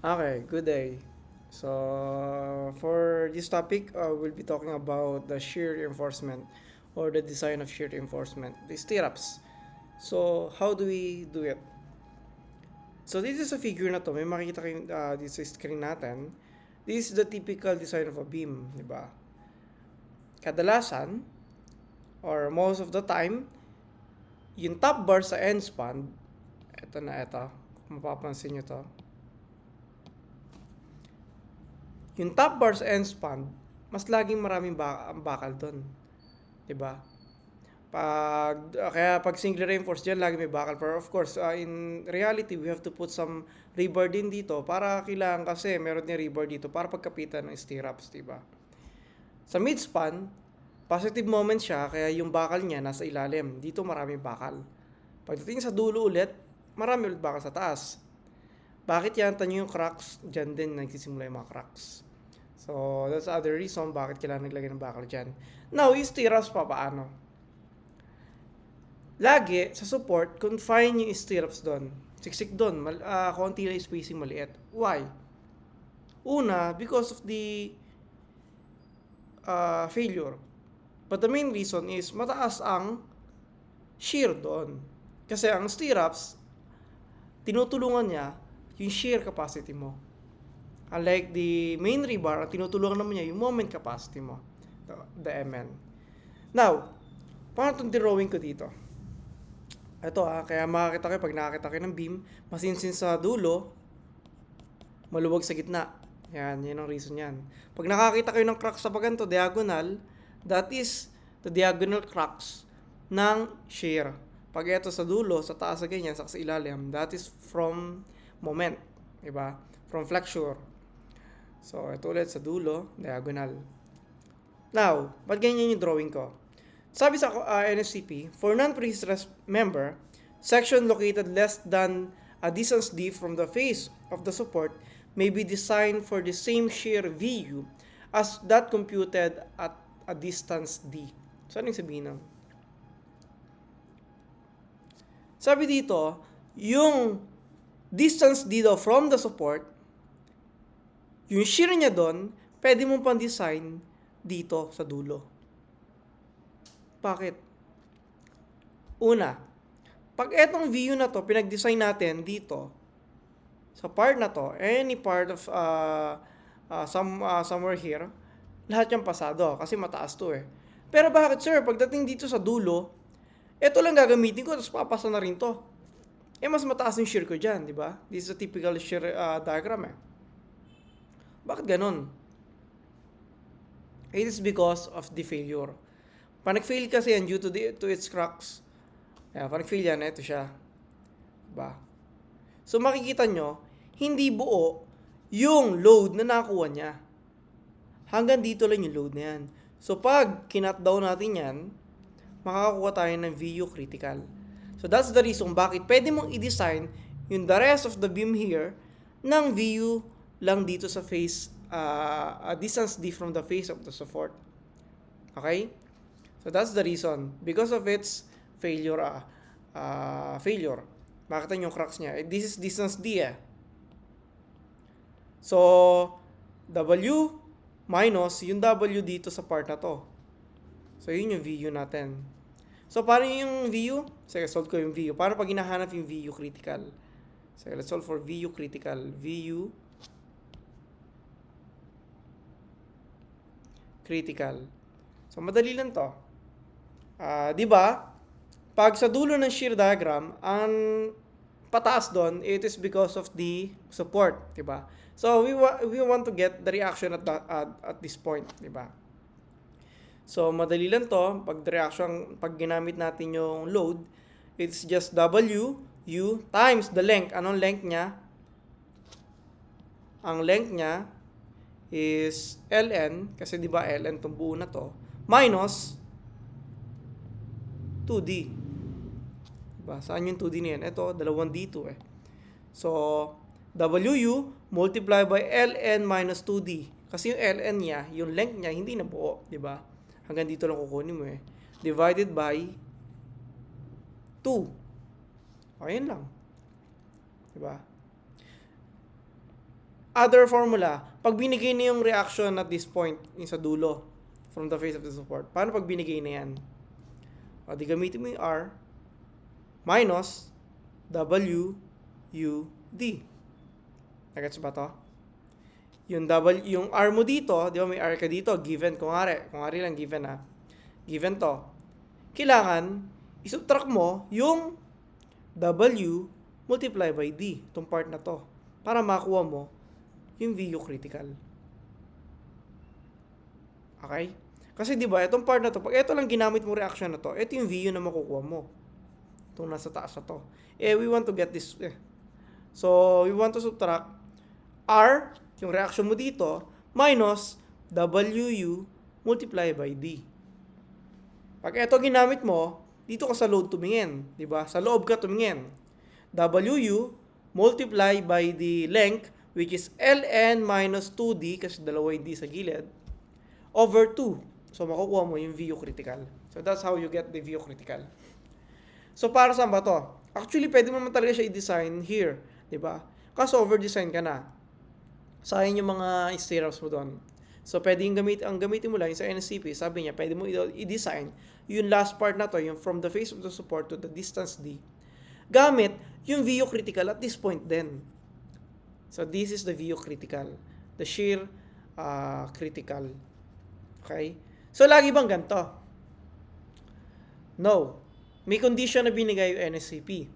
Okay, good day. So, for this topic, we'll be talking about the shear reinforcement or the design of shear reinforcement, the stirrups. So, how do we do it? So, this is a figure na to. May makikita kayo dito sa screen natin. This is the typical design of a beam, di ba? Kadalasan, or most of the time, yung top bar sa end span, ito, kung mapapansin nyo to, yung top bar sa end span, mas laging maraming bakal doon. 'Di ba? Kaya pag single reinforce diyan lagi may bakal. Pero of course, in reality, we have to put some rebar din dito para kailangan kasi meron din rebar dito para pagkapitan ng stirrups, 'di ba? Sa midspan, positive moment siya kaya yung bakal niya nasa ilalim. Dito maraming bakal. Pagdating sa dulo ulit, marami ulit bakal sa taas. Bakit yan? Tanyo yung cracks, dyan din nagsisimula yung mga cracks. So, that's the other reason bakit kailangan naglagay ng bakal dyan. Now, yung stirrups pa paano? Lagi, sa support, confine yung stirrups doon. Siksik doon, konti lang spacing maliit. Why? Una, because of the failure. But the main reason is mataas ang shear doon. Kasi ang stirrups, tinutulungan niya yung shear capacity mo. Unlike the main rebar, ang tinutulungan naman niya yung moment capacity mo, the MN. Now, paano itong drawing ko dito? Ito kaya makakita kayo pag nakakita kayo ng beam, masinsin sa dulo, maluwag sa gitna. Yan ang reason yan. Pag nakakita kayo ng cracks sa paganto, diagonal, that is the diagonal cracks ng shear. Pag ito sa dulo, sa taas sa ganyan, sa ilalim, that is from moment. Diba? From flexure. So, ito ulit sa dulo, diagonal. Now, ba't ganyan yung drawing ko? Sabi sa NFCP, for non-prestressed member, section located less than a distance d from the face of the support may be designed for the same shear VU as that computed at a distance d. So, anong sabihin nun? Sabi dito, yung distance d daw from the support, yung shear niya doon, pwede mo pang design dito sa dulo. Bakit? Una, pag etong VU na to, pinag-design natin dito, sa part na to, any part of somewhere here, lahat yung pasado kasi mataas to eh. Pero bakit sir, pagdating dito sa dulo, ito lang gagamitin ko, tapos papasa na rin to. Mas mataas yung shear ko dyan, di ba? This is a typical shear diagram eh. Bakit ganun? It is because of the failure. Pag nag-fail kasi yan due to its cracks. Pag nag-fail yan, ito siya. Diba? So makikita nyo, hindi buo yung load na nakuha niya. Hanggang dito lang yung load na yan. So pag kinat down natin yan, makakakuha tayo ng VU critical. So that's the reason bakit pwede mong i-design yung the rest of the beam here ng VU lang dito sa face, a distance d from the face of the support. Okay? So that's the reason. Because of its failure, makita nyo yung cracks niya. This is distance d eh. So, W minus yung W dito sa part na to. So, yun yung VU natin. So, paano yung VU? Sige, solve ko yung VU. Paano pag hinahanap yung VU critical? So, let's solve for VU critical. VU critical. So, madali lang to. Di ba? Pag sa dulo ng shear diagram, ang pataas doon, it is because of the support, di ba? So, we want to get the reaction at this point, di ba? So, madali lang to. Pag ginamit natin yung load, it's just W, U, times the length. Anong length niya? Ang length niya is ln, kasi di ba ln itong buo na to, minus 2D. Diba? Saan yung 2D na yan? Ito, 2D to eh. So, WU multiply by ln minus 2D. Kasi yung ln niya, yung length niya, hindi na buo. Diba? Hanggang dito lang kukunin mo eh. Divided by 2. O, yan lang. Diba? other formula, pag binigay na yung reaction at this point, yung sa dulo, from the face of the support, paano pag binigay na yan? O, di gamitin mo yung R minus W, U, D. Nagets ba to? Yung R mo dito, di ba may R ka dito, given, kung lang given given to. Kailangan, isubtract mo yung W multiply by D, itong part na to, para makuha mo yung VU critical. Okay? Kasi di ba, itong part na to, pag ito lang ginamit mo reaction na to, ito yung VU na makukuha mo. Itong nasa taas na to. We want to get this. So, we want to subtract R, yung reaction mo dito, minus WU multiply by D. Pag ito ginamit mo, dito ka sa load tumingin. Di ba? Sa loob ka tumingin. WU multiply by the length, which is ln minus 2D, kasi dalawa yung D sa gilid, over 2. So, makukuha mo yung VU critical. So, that's how you get the VU critical. So, para saan ba to? Actually, pwede mo naman talaga siya i-design here. Diba? Kaso, over-design ka na. Sayang yung mga stirrups mo doon. So, pwedeng ang gamitin mo lang yung sa NSCP, sabi niya, pwede mo i-design yung last part na to, yung from the face of the support to the distance D, gamit yung VU critical at this point then. So, this is the VU critical. The shear critical. Okay? So, lagi bang ganito? No. May condition na binigay yung NSCP.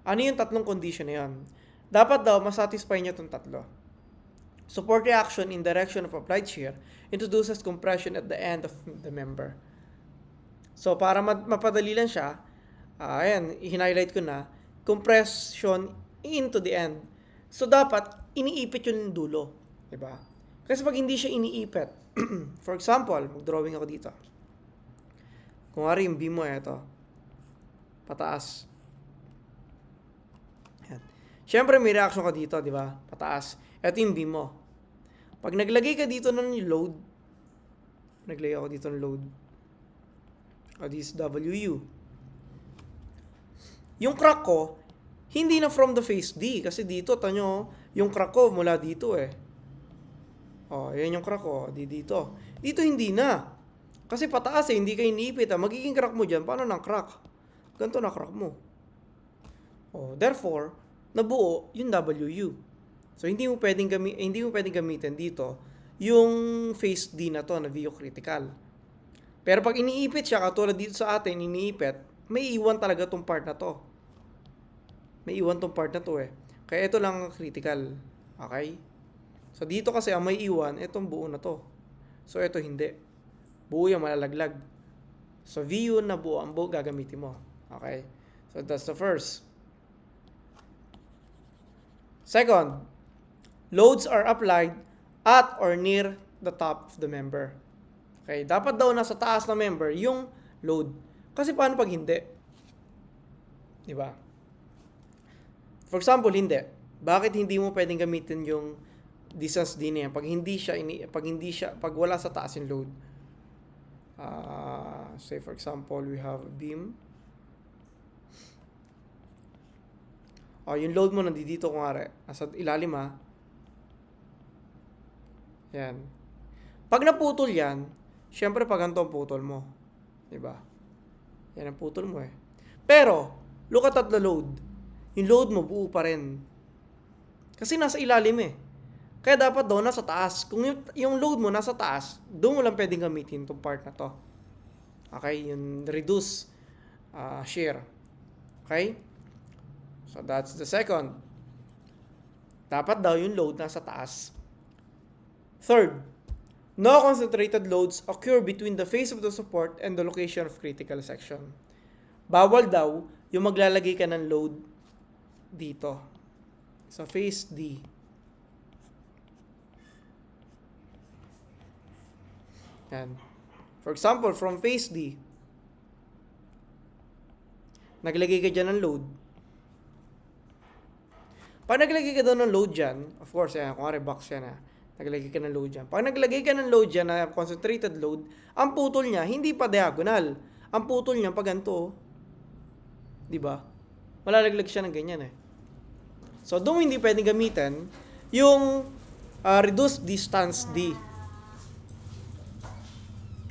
Ano yung tatlong condition na yun? Dapat daw, masatisfy niya itong tatlo. Support reaction in direction of applied shear introduces compression at the end of the member. So, para mapadali lang siya, ayan, i-highlight ko na, compression into the end. So, dapat, iniipit yung dulo. Diba? Kasi pag hindi siya iniipit, for example, mag-drawing ako dito. Kung nga yung beam mo, ito. Pataas. Ayan. Siyempre, may reaction ka dito, di ba? Pataas. Ito yung beam mo. Pag naglagay ka dito ng load, naglagay ako dito ng load, this WU. Yung crack ko, hindi na from the face D. Kasi dito, tanyo, yung crack ko mula dito eh. Yan yung crack ko. Dito. Dito hindi na. Kasi pataas hindi ka iniipit. Magiging crack mo dyan, paano nang crack? Ganito na crack mo. Therefore, nabuo yung WU. So, hindi mo pwedeng gamitin dito yung face D na to, na VU critical. Pero pag iniipit siya, katulad dito sa atin, iniipit, may iwan talaga tong part na to. May iwan tong part na to eh. Kaya ito lang critical. Okay? So, dito kasi ang may iwan, itong buo na to. So, ito hindi. Buo yung malalaglag. So, VU na buo, ang buo gagamitin mo. Okay? So, that's the first. Second, loads are applied at or near the top of the member. Okay? Dapat daw nasa taas na member yung load. Kasi paano pag hindi? Diba? For example, hindi. Bakit hindi mo pwedeng gamitin yung distance D na yan pag wala sa taas yung load? Say for example, we have a beam. Yung load mo nandito kunwari, nasa ilalim Yan. Pag naputol yan, syempre pag ganito ang putol mo. Diba? Yan ang putol mo eh. Pero, look at the load. Yung load mo buo pa rin. Kasi nasa ilalim eh. Kaya dapat daw nasa taas. Kung yung load mo nasa taas, doon mo lang pwedeng gamitin itong part na to. Okay? Yung reduce shear. Okay? So, that's the second. Dapat daw yung load nasa taas. Third, no concentrated loads occur between the face of the support and the location of critical section. Bawal daw yung maglalagay ka ng load dito. Sa face D. Yan. For example, from face D, naglagay ka dyan ng load. Pag naglagay ka doon ng load dyan, of course, kung box yan naglagay ka ng load dyan. Pag naglagay ka ng load dyan na concentrated load, ang putol niya, hindi pa diagonal. Ang putol niya, pag ganito, diba? Malalaglag siya ng ganyan eh. So, doon hindi pwedeng gamitin yung reduced distance D.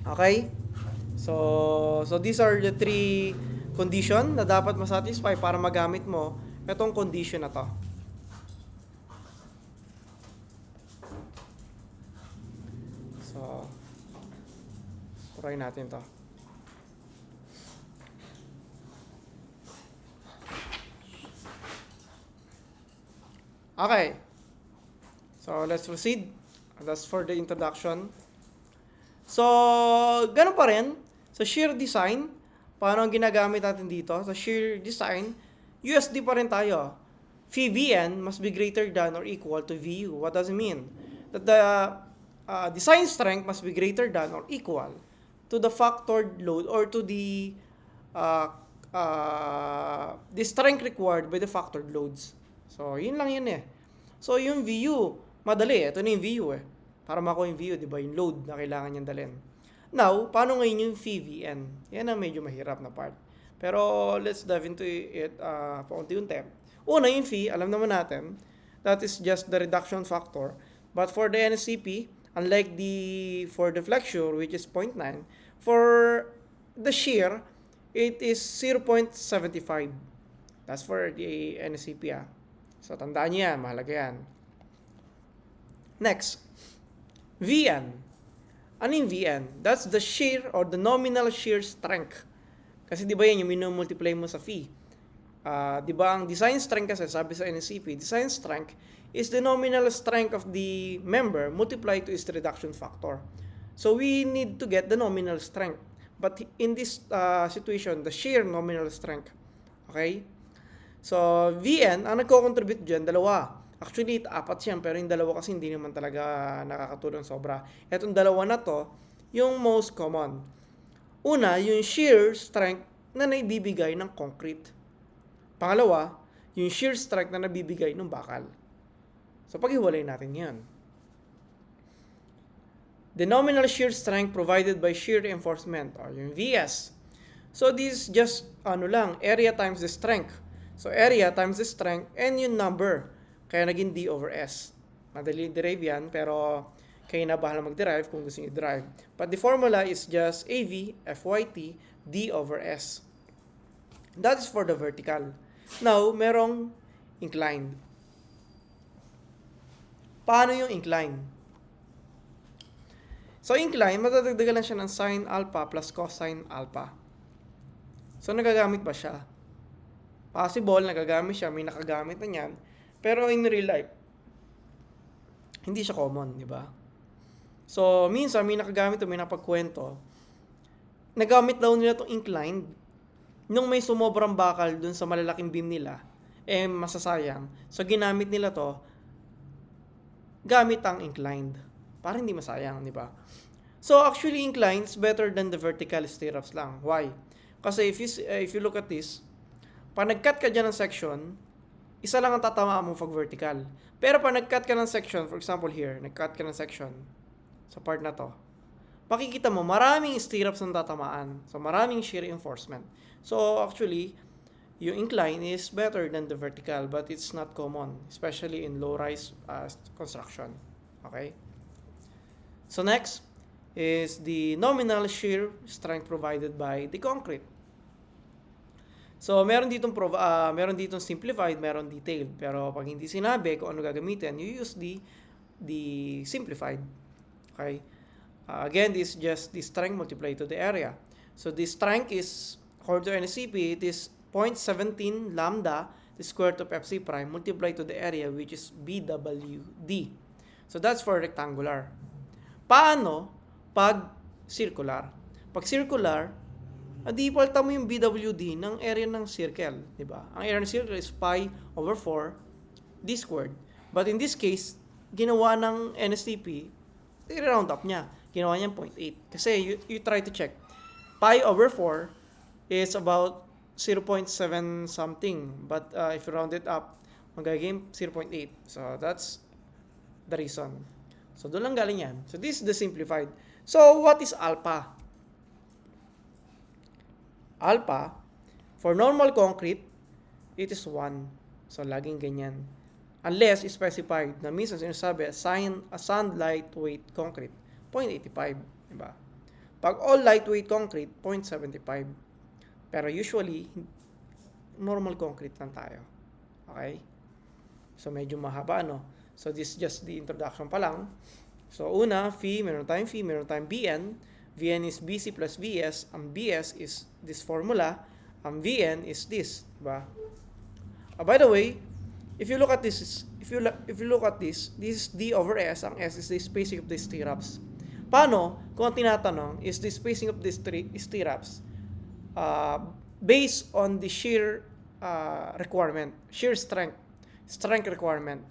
Okay? So these are the three condition na dapat masatisfy para magamit mo itong condition na to. So, try natin to. Okay. So, let's proceed. That's for the introduction. So, ganun pa rin. Sa shear design, paano ang ginagamit natin dito? Sa shear design, USD pa rin tayo. Phi Vn must be greater than or equal to Vu. What does it mean? That the design strength must be greater than or equal to the factored load or to the strength required by the factored loads. So, yun lang yun eh. So, yung Vu, madali. Ito na yung Vu eh. Para makuha yung Vu, di ba? Yung load na kailangan niyang dalhin. Now, paano ngayon yung Phi Vn? Yan ang medyo mahirap na part. Pero, let's dive into it paunti-unti. Una, yung Phi, alam naman natin, that is just the reduction factor. But for the NSCP, unlike for the flexure, which is 0.9, for the shear, it is 0.75. That's for the NSCP. So, tandaan niyo yan. Mahalaga yan. Next, Vn. Ano yung Vn? That's the shear or the nominal shear strength. Kasi di ba yan yung minumultiply mo sa Phi? Di ba ang design strength kasi, sabi sa NSCP, design strength is the nominal strength of the member multiplied to its reduction factor. So we need to get the nominal strength. But in this situation, the shear nominal strength. Okay? So, Vn, ang nagko-contribute dyan, dalawa. Actually, apat yan, pero yung dalawa kasi hindi naman talaga nakakatulong sobra. Etong dalawa na to, yung most common. Una, yung shear strength na naibibigay ng concrete. Pangalawa, yung shear strength na nabibigay ng bakal. So, paghiwalay natin yan. The nominal shear strength provided by shear reinforcement, or yung Vs. So, this is just, area times the strength. So, area times the strength and yung number. Kaya naging D over S. Madali derive yan, pero kayo na bahala mag-derive kung gusto nyo derive. But the formula is just AV, FYT, D over S. That is for the vertical. Now, merong inclined. Paano yung incline? So, incline, matadagdagan lang siya ng sin alpha plus cosine alpha. So, nagagamit ba siya? Possible, nagagamit siya, may nakagamit na niyan. Pero in real life, hindi siya common, di ba? So, minsan may nakagamit o may napagkwento, nagamit daw nila itong inclined, nung may sumobrang bakal dun sa malalaking beam nila, masasayang. So, ginamit nila to, gamit ang inclined. Para hindi masayang, di ba? So, actually, inclined is better than the vertical stirrups lang. Why? Kasi if you look at this, pag nag-cut ka dyan ng section, isa lang ang tatamaan mo pag vertical. Pero pag nag-cut ka ng section, for example here, nag-cut ka ng section sa part na to, makikita mo, maraming stirrups ang tatamaan. So, maraming shear reinforcement. So, actually, yung incline is better than the vertical, but it's not common, especially in low-rise construction. Okay? So, next is the nominal shear strength provided by the concrete. So, meron ditong simplified, meron detailed. Pero pag hindi sinabi kung ano gagamitin, you use the simplified. Okay? Again, this is just the strength multiplied to the area. So, the strength is, according to NSCP, it is 0.17 lambda, the square root of FC prime, multiplied to the area, which is BWD. So, that's for rectangular. Paano pag circular? Pag circular, default mo yung BWD ng area ng circle, di ba? Ang area ng circle is pi over 4 d squared. But in this case, ginawa ng NSTP, i-round up niya. Ginawa niya 0.8. Kasi you try to check. Pi over 4 is about 0.7 something. But if you round it up, magiging 0.8. So that's the reason. So doon lang galing yan. So this is the simplified. So what is alpha? Alpha, for normal concrete, it is 1. So, laging ganyan. Unless specified na minsan sinasabi, sand lightweight concrete, 0.85. Diba? Pag all lightweight concrete, 0.75. Pero usually, normal concrete lang tayo. Okay? So, medyo mahaba, no? So, this is just the introduction pa lang. So, una, phi, meron tayong Bn. Vn is Bc plus Vs. Ang Bs is this formula. Ang Vn is this. Diba? By the way, if you look at this, this is D over S. Ang S is the spacing of the stirrups. Paano, kung ang tinatanong is the spacing of the stirrups based on the shear requirement, shear strength requirement.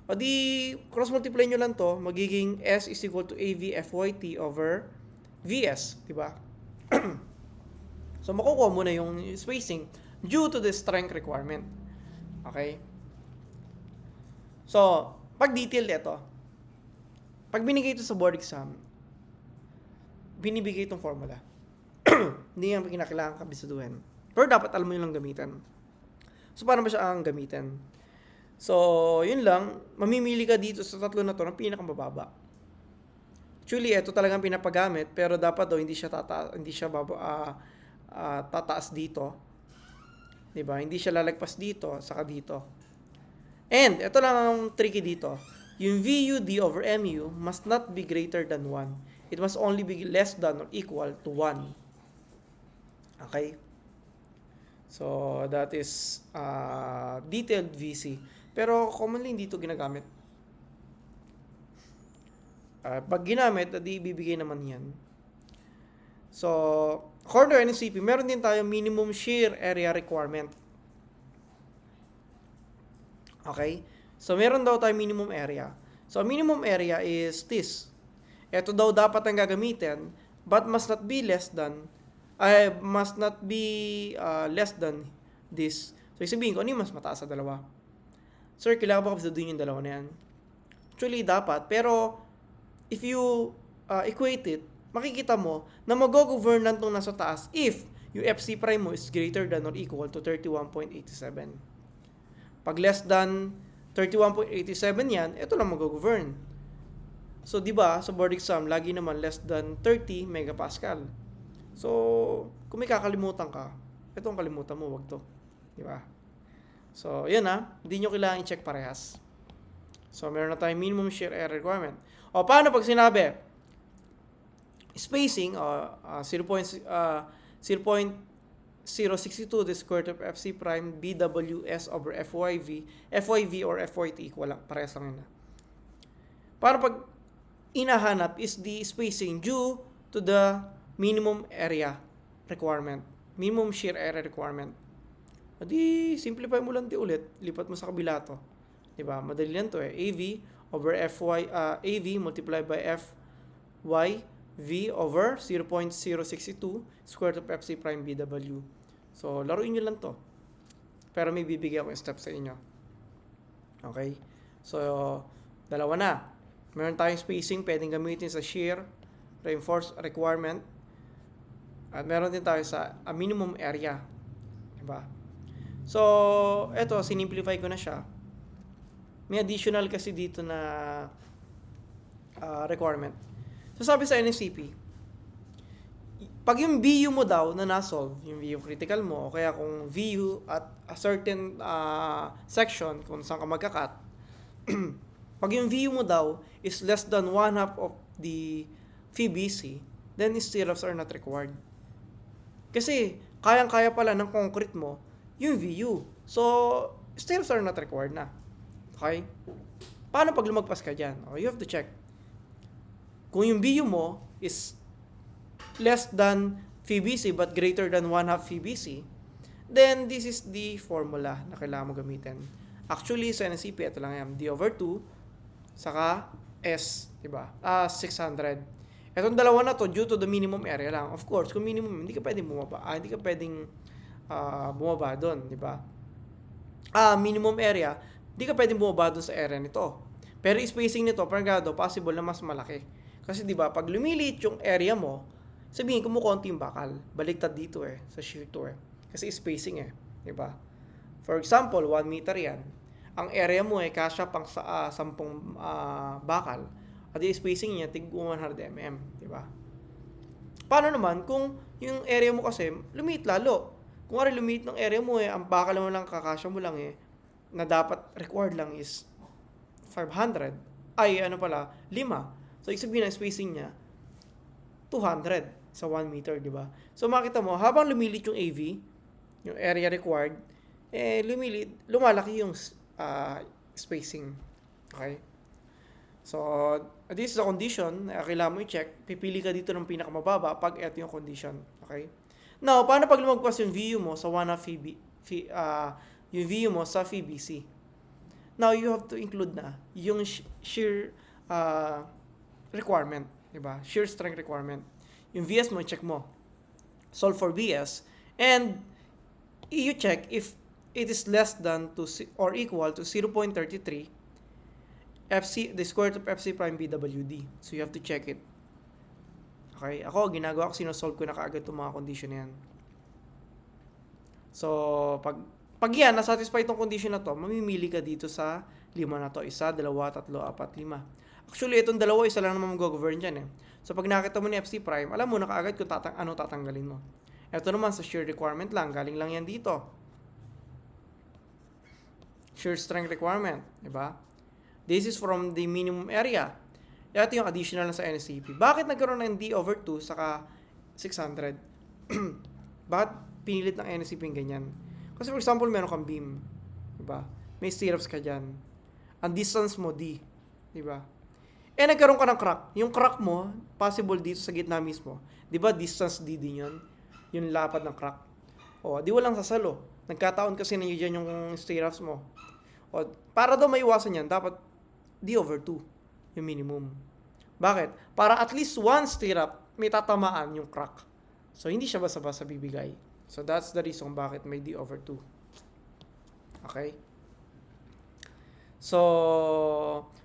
O di, cross-multiply nyo lang to, magiging S is equal to AV FYT over VS, diba? So, makukuha mo na yung spacing due to the strength requirement. Okay? So, pag detail ito, pag binigay ito sa board exam, binibigay itong formula. Hindi yan kinakailangan kabisaduhin. Pero dapat alam mo yun lang gamitin. So, paano ba siya ang gamitin? So, yun lang. Mamimili ka dito sa tatlo na to ng pinakamababa. Actually, ito talagang pinapagamit, pero dapat daw hindi siya tataas dito. Diba? Hindi siya lalagpas dito, saka dito. And, ito lang ang tricky dito. Yung VU D over MU must not be greater than 1. It must only be less than or equal to 1. Okay? So, that is detailed VC. Pero, commonly, hindi ito ginagamit. Pag ginamit, di bibigay naman yan. So, according to NCP, meron din tayo minimum shear area requirement. Okay? So, meron daw tayo minimum area. So, minimum area is this. Ito daw dapat ang gagamitin, but must not be less than this. So, sabihin ko, ano yung mas mataas sa dalawa? Sir, kailangan ba kapsaduhin yung dalawa na yan? Actually, dapat. Pero, if you equate it, makikita mo na mag-govern lang itong nasa taas if yung FC prime mo is greater than or equal to 31.87. Pag less than 31.87 yan, ito lang mag-govern. So, di ba, sa board exam, lagi naman less than 30 megapascal. So, kung may kakalimutan ka, ito ang kalimutan mo, wag to. Di ba? So, yan hindi nyo kailangan i-check parehas. So, meron na tayong minimum shear area requirement. O, paano pag sinabi? Spacing, 0.062 the square root of FC prime BWS over FYV or FYT equal lang. Parehas lang yun. Para pag inahanap is the spacing due to the minimum area requirement. Minimum shear area requirement. Di, simplify mo lang ulit. Lipat mo sa kabila to. Diba? Madali lang to AV over AV multiplied by FYV over 0.062 square root of FC prime BW. So, laruin nyo lang to. Pero may bibigyan akong step sa inyo. Okay? So, dalawa na. Meron tayong spacing pwedeng gamitin sa shear reinforced requirement. At meron din tayo sa minimum area. Diba? So, eto, sinimplify ko na siya. May additional kasi dito na requirement. So, sabi sa NSCP, pag yung VU mo daw na na-solve, yung VU critical mo, o kaya kung VU at a certain section, kung saan ka magkakat, pag yung VU mo daw is less than 1/2 of the PBC, then stirrups are not required. Kasi, kayang-kaya pala ng concrete mo yung VU. So, stirrups are not required na. Okay? Paano pag lumagpas ka dyan? You have to check. Kung yung VU mo is less than PBC but greater than 1/2 PBC, then this is the formula na kailangan mo gamitin. Actually, sa NCP, ito lang yan. D over 2, saka S, diba? 600. Itong dalawa na to, due to the minimum area lang. Of course, kung minimum, hindi ka pwedeng bumaba. Hindi ka pwedeng bumaba doon, diba? Minimum area, hindi ka pwedeng bumaba doon sa area nito. Pero spacing nito, parang possible na mas malaki. Kasi diba, pag lumiliit yung area mo, sabihin, kumukonti yung bakal. Baliktad dito sa shear to Kasi spacing diba? For example, 1 meter yan. ang area mo ay kasya pang sa 10 bakal, at yung spacing niya tig 100 mm, di ba? Paano naman kung yung area mo kasi lumiit lalo? Kung ari lumiit ng area mo ang bakal mo lang kakasya mo lang na dapat required lang is 500, ay 5. So, ibig sabihin ang spacing niya 200 sa 1 meter, di ba? So, makita mo, habang lumilit yung AV, yung area required, lumalaki yung spacing. Okay? So, this is the condition na kailangan mo i-check. Pipili ka dito ng pinakamababa pag ito yung condition. Okay? Now, paano pag lumagpas yung VU mo sa yung VU mo sa VBC? Now, you have to include na yung shear requirement. Diba? Shear strength requirement. Yung VS mo, check mo. Solve for VS. And, you check if it is less than to or equal to 0.33 FC, the square root of FC prime BWD. So, you have to check it. Okay? Ako, ginagawa ko, sinosolve ko na kaagad itong mga condition na yan. So, pag yan, nasatisfy itong condition na to, mamimili ka dito sa 5 na to. 1, 2, 3, 4, 5. Actually, itong dalawa, isa lang naman mag-govern dyan So, pag nakita mo ni FC prime, alam mo na kaagad kung ano tatanggalin mo. Ito naman sa shear requirement lang, galing lang yan dito. Shear strength requirement, di ba? This is from the minimum area. Ito yung additional na sa NSCP. Bakit nagkaroon ng D over 2 saka 600? Bakit pinilit ng NSCP yung ganyan? Kasi for example, meron kang beam. Diba? May stirrups ka dyan. Ang distance mo, D. Diba? Nagkaroon ka ng crack. Yung crack mo, possible dito sa gitna mismo. Diba, distance D din yun? Yung lapad ng crack. Di walang sasalo. Nagkataon kasi na dyan yung stirrups mo. Para daw may iwasan yan, dapat D over 2, yung minimum. Bakit? Para at least one stirrup, may tatamaan yung crack. So, hindi siya basta-basta bibigay. So, that's the reason bakit may D over 2. Okay? So,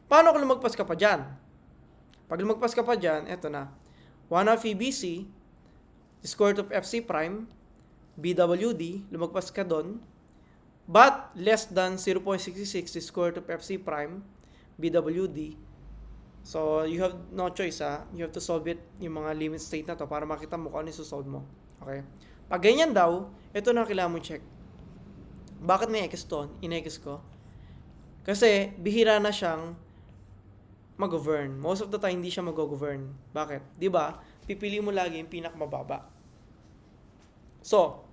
paano kung lumagpas ka pa dyan? Pag lumagpas ka pa dyan, eto na. 1 VBC, square root of FC prime, BWD, lumagpas ka doon, but less than 0.66 square root of FC prime, BWD. So, you have no choice You have to solve it, yung mga limit state na to, para makita mo kung ano yung solve mo. Okay? Pag ganyan daw, ito na kailangan mo check. Bakit may X to? In-X ko? Kasi, bihira na siyang mag-govern. Most of the time, hindi siya mag-govern. Bakit? Diba? Pipili mo lagi yung pinakamababa. So,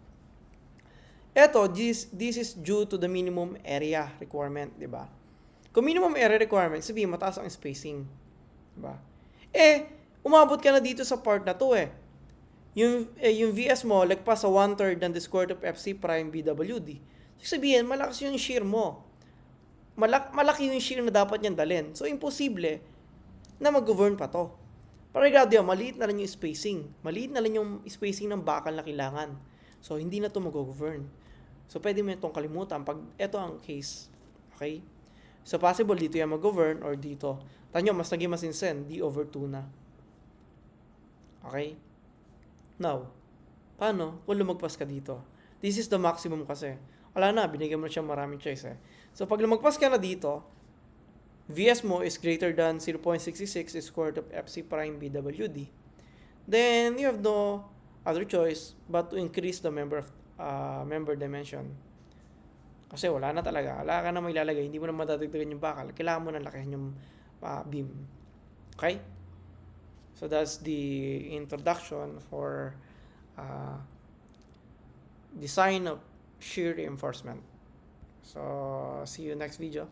this is due to the minimum area requirement, diba? Kung minimum area requirement, sabihin mataas ang spacing. Diba? Umabot ka na dito sa part na to Yung VS mo, lagpas sa 1/3 ng the square root of FC prime BWD. Sabihin, malakas yung shear mo. Malaki yung shear na dapat niyang dalhin. So, imposible na mag-govern pa to. Paragado yan, maliit na lang yung spacing. Maliit na lang yung spacing ng bakal na kailangan. So, hindi na to mag-govern. So, pwede mo itong kalimutan pag ito ang case. Okay? So, possible dito yan mag-govern or dito. Tanyo, mas naging masinsen, D over 2 na. Okay? Now, paano kung lumagpas ka dito? This is the maximum kasi. Wala na, binigyan mo siya maraming choice So, pag lumagpas ka na dito, VS mo is greater than 0.66 square root of FC prime BWD. Then, you have no other choice but to increase the member dimension. Kasi wala na talaga. Wala ka na may lalagay. Hindi mo na madadagdagan yung bakal. Kailangan mo na lakihan yung beam. Okay? So, that's the introduction for design of shear reinforcement. So, see you next video.